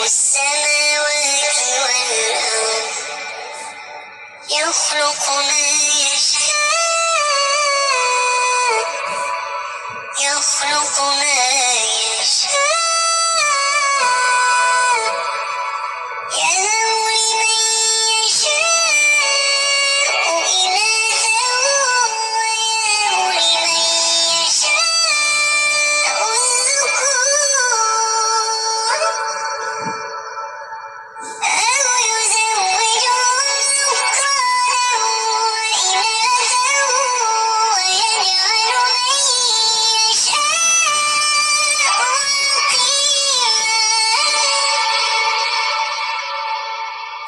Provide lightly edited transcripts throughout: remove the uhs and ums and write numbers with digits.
السماوات والأرض يخلق ما يشاء يخلق ما يشاء يهب لمن يشاء إناثا ويهب لمن يشاء الذكور أو يزوجهم ذكرانا وإناثا ويجعل من يشاء عقيما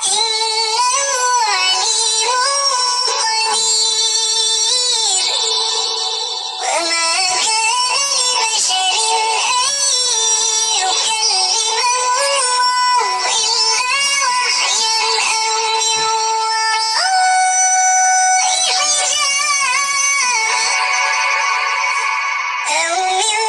إنه عليم قدير وما كان لبشر أن يكلمه الله إلا وحيا أو من